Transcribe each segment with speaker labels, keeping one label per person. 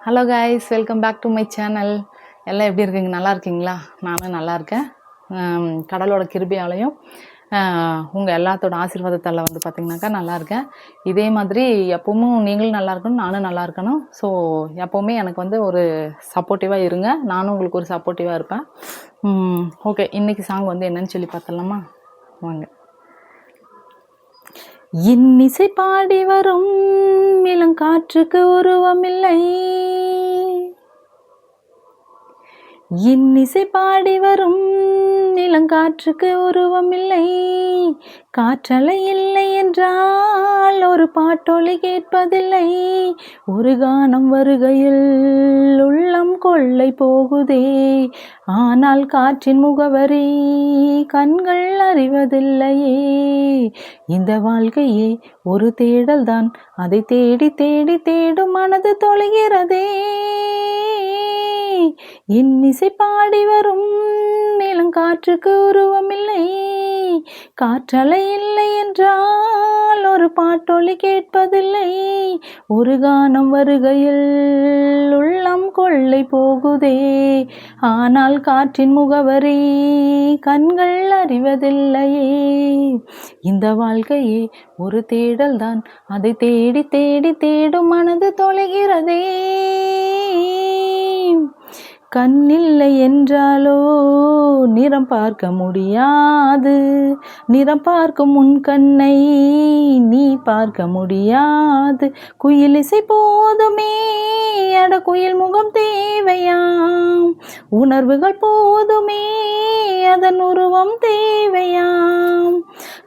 Speaker 1: Hello guys, welcome back to my channel. எல்லாம் எப்படி இருக்கீங்க? நல்லா இருக்கீங்களா? நானும் நல்லா இருக்கேன். கடலோட கிருபையாலையும் உங்கள் எல்லாத்தோட ஆசீர்வாதத்தால் வந்து பார்த்திங்கனாக்கா நல்லா இருக்கேன். இதே மாதிரி எப்பவும் நீங்களும் நல்லா இருக்கணும், நானும் நல்லா இருக்கணும். ஸோ எப்போவுமே எனக்கு வந்து ஒரு சப்போர்ட்டிவாக இருங்க, நானும் உங்களுக்கு ஒரு சப்போர்ட்டிவாக இருப்பேன். ஓகே, இன்றைக்கி சாங் வந்து என்னன்னு சொல்லி பார்த்தலாமா? வாங்க. இன்னிசை பாடி வரும் இளங்காற்றுக்கு உருவமில்லை, இன்னிசை பாடி வரும் இளங்காற்றுக்கு உருவமில்லை, காற்றலை இல்லை என்றால் ஒரு பாட்டொலி கேட்பதில்லை, ஒரு கானம் வருகையில் உள்ளம் கொள்ளை போகுதே, ஆனால் காற்றின் முகவரி கண்கள் அறிவதில்லையே, இந்த வாழ்க்கையே ஒரு தேடல் தான், அதை தேடி தேடி தேடும் மனது தொலைகிறதே, இன்னிசை பாடி வரும் இளங்காற்றுக்கு உருவமில்லை, காற்றலை இல்லை என்றால் ஒரு பாட்டொலி கேட்பதில்லை, ஒரு கானம் வருகையில் உள்ளம் கொள்ளை போகுதே, ஆனால் காற்றின் முகவரி கண்கள் அறிவதில்லையே, இந்த வாழ்க்கையே ஒரு தேடல் தான், அதை தேடி தேடி தேடும் மனது தொலைகிறதே, கண்ணில்லை என்றாலோ நிறம் பார்க்க முடியாது, நிறம் பார்க்கும் உன் கண்ணை நீ பார்க்க முடியாது, குயில் இசை போதுமே அட குயில் முகம் தேவையாம், உணர்வுகள் போதுமே அதன் உருவம் தேவையாம்,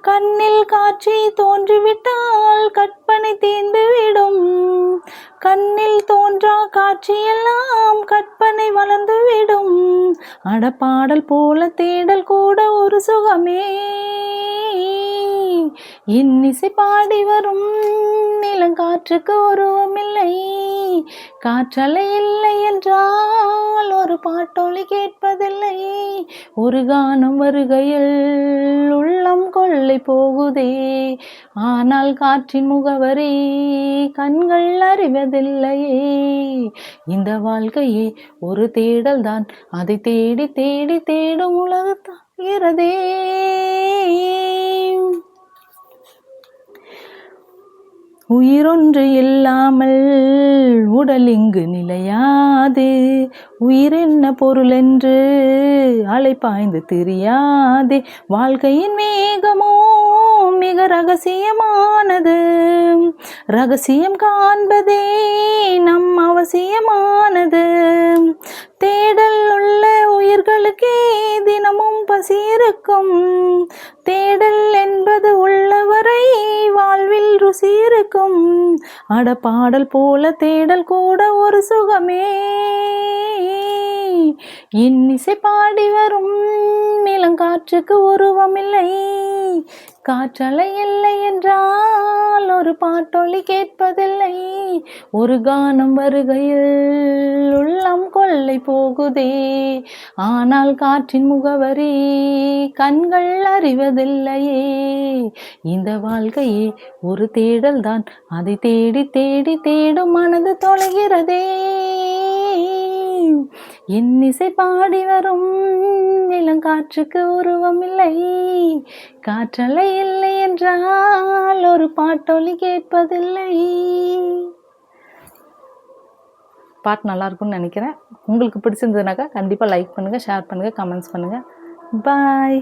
Speaker 1: கண்ணில் காட்சி தோன்றிவிட்டால் கற்பனை தீர்ந்துவிடும், கண்ணில் தோன்றா காட்சியெல்லாம் கற்பனை வளர்ந்துவிடும், அடப்பாடல் போல தேடல் கூட ஒரு சுகமே, இன்னிசை பாடி வரும் இளங்காற்றுக்கு உருவமில்லை, காற்றலை இல்லை என்றால் ஒரு பாட்டொலி கேட்பதில்லை, ஒரு கானம் வருகையில் உள்ளம் கொள்ளை போகுதே, ஆனால் காற்றின் முகவரி கண்கள் அறிவதில்லையே, இந்த வாழ்க்கையே ஒரு தேடல் தான், அதை தேடி தேடி தேடும் உலகு தாகிறதே, உயிரொன்று இல்லாமல் உடல் இங்கு நிலையாது, உயிர் என்ன பொருள் என்று அலைப்பாய்ந்து தெரியாது, வாழ்க்கையின் மேகமோ மிக ரகசியமானது, ரகசியம் காண்பதே நம் அவசியமானது, தேடல் உள்ள உயிர்களுக்கே தினமும் பசி இருக்கும், தேடல் என்பது உள்ளவரை வாழ்வில் ருசி இருக்கும், அடப்பாடல் போல தேடல் கூட ஒரு சுகமே, இன்னிசை பாடி வரும் இளங்காற்றுக்கு உருவமில்லை, காற்றலை இல்லை என்றால் ஒரு பாட்டொலி கேட்பதில்லை, ஒரு கானம் வருகையில் உள்ளம் கொள்ளை போகுதே, ஆனால் காற்றின் முகவரி கண்கள் அறிவதில்லையே, இந்த வாழ்க்கையே ஒரு தேடல் தான், அதை தேடி தேடி தேடும் மனது தொலைகிறதே, இன்னிசை பாடி வரும் இளங்காற்றுக்கு உருவமில்லை, காற்றலை இல்லை என்றால் ஒரு பாட்டொலி கேட்பதில்லை. பாட்டு நல்லா இருக்கும்னு நினைக்கிறேன். உங்களுக்கு பிடிச்சிருந்ததுனாக்கா கண்டிப்பாக லைக் பண்ணுங்கள், ஷேர் பண்ணுங்கள், கமெண்ட்ஸ் பண்ணுங்கள். பாய்.